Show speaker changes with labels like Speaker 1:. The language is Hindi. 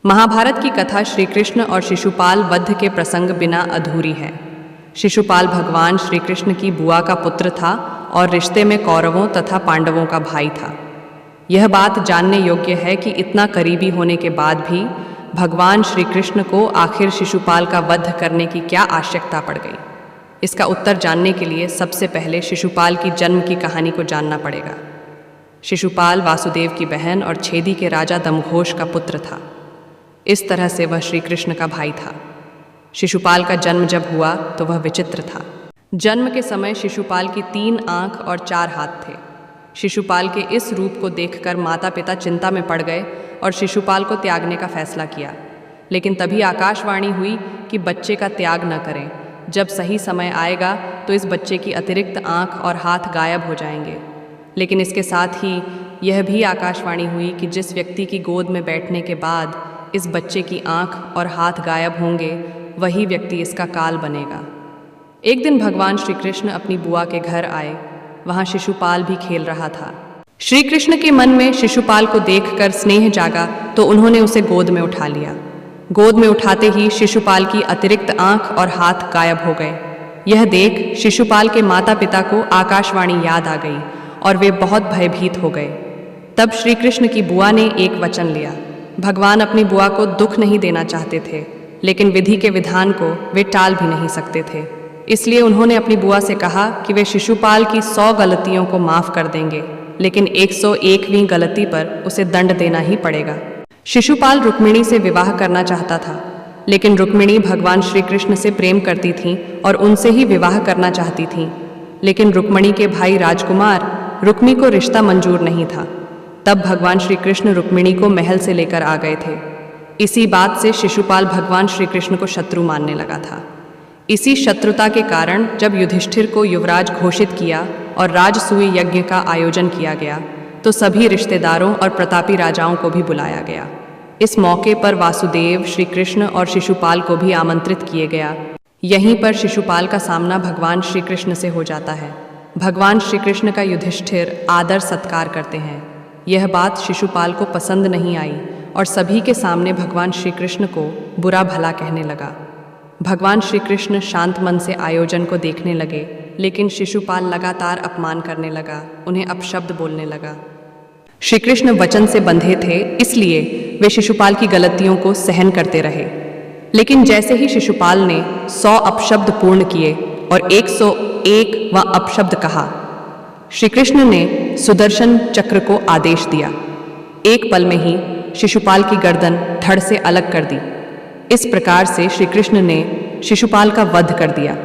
Speaker 1: महाभारत की कथा श्री कृष्ण और शिशुपाल वध के प्रसंग बिना अधूरी है। शिशुपाल भगवान श्री कृष्ण की बुआ का पुत्र था और रिश्ते में कौरवों तथा पांडवों का भाई था। यह बात जानने योग्य है कि इतना करीबी होने के बाद भी भगवान श्री कृष्ण को आखिर शिशुपाल का वध करने की क्या आवश्यकता पड़ गई। इसका उत्तर जानने के लिए सबसे पहले शिशुपाल की जन्म की कहानी को जानना पड़ेगा। शिशुपाल वासुदेव की बहन और छेदी के राजा दमघोष का पुत्र था। इस तरह से वह श्री कृष्ण का भाई था। शिशुपाल का जन्म जब हुआ तो वह विचित्र था। जन्म के समय शिशुपाल की 3 आंख और 4 हाथ थे। शिशुपाल के इस रूप को देखकर माता पिता चिंता में पड़ गए और शिशुपाल को त्यागने का फैसला किया। लेकिन तभी आकाशवाणी हुई कि बच्चे का त्याग न करें। जब सही समय आएगा तो इस बच्चे की अतिरिक्त आंख और हाथ गायब हो जाएंगे। लेकिन इसके साथ ही यह भी आकाशवाणी हुई कि जिस व्यक्ति की गोद में बैठने के बाद इस बच्चे की आंख और हाथ गायब होंगे वही व्यक्ति इसका काल बनेगा। एक दिन भगवान श्री कृष्ण अपनी बुआ के घर आए। वहाँ शिशुपाल भी खेल रहा था। श्री कृष्ण के मन में शिशुपाल को देखकर स्नेह जागा तो उन्होंने उसे गोद में उठा लिया। गोद में उठाते ही शिशुपाल की अतिरिक्त आंख और हाथ गायब हो गए। यह देख शिशुपाल के माता पिता को आकाशवाणी याद आ गई और वे बहुत भयभीत हो गए। तब श्री कृष्ण की बुआ ने एक वचन लिया। भगवान अपनी बुआ को दुख नहीं देना चाहते थे, लेकिन विधि के विधान को वे टाल भी नहीं सकते थे। इसलिए उन्होंने अपनी बुआ से कहा कि वे शिशुपाल की 100 गलतियों को माफ़ कर देंगे, लेकिन 101वीं गलती पर उसे दंड देना ही पड़ेगा। शिशुपाल रुक्मिणी से विवाह करना चाहता था, लेकिन रुक्मिणी भगवान श्री कृष्ण से प्रेम करती थीं और उनसे ही विवाह करना चाहती थीं। लेकिन रुक्मिणी के भाई राजकुमार रुक्मी को रिश्ता मंजूर नहीं था। तब भगवान श्री कृष्ण रुक्मिणी को महल से लेकर आ गए थे। इसी बात से शिशुपाल भगवान श्री कृष्ण को शत्रु मानने लगा था। इसी शत्रुता के कारण जब युधिष्ठिर को युवराज घोषित किया और राजसूय यज्ञ का आयोजन किया गया तो सभी रिश्तेदारों और प्रतापी राजाओं को भी बुलाया गया। इस मौके पर वासुदेव, श्री कृष्ण और शिशुपाल को भी आमंत्रित किए गया। यहीं पर शिशुपाल का सामना भगवान श्री कृष्ण से हो जाता है। भगवान श्री कृष्ण का युधिष्ठिर आदर सत्कार करते हैं। यह बात शिशुपाल को पसंद नहीं आई और सभी के सामने भगवान श्री कृष्ण को बुरा भला कहने लगा। भगवान श्री कृष्ण शांत मन से आयोजन को देखने लगे, लेकिन शिशुपाल लगातार अपमान करने लगा, उन्हें अपशब्द बोलने लगा। श्री कृष्ण वचन से बंधे थे, इसलिए वे शिशुपाल की गलतियों को सहन करते रहे। लेकिन जैसे ही शिशुपाल ने 100 अपशब्द पूर्ण किए और 101वां अपशब्द कहा, श्री कृष्ण ने सुदर्शन चक्र को आदेश दिया। एक पल में ही शिशुपाल की गर्दन धड़ से अलग कर दी। इस प्रकार से श्री कृष्ण ने शिशुपाल का वध कर दिया।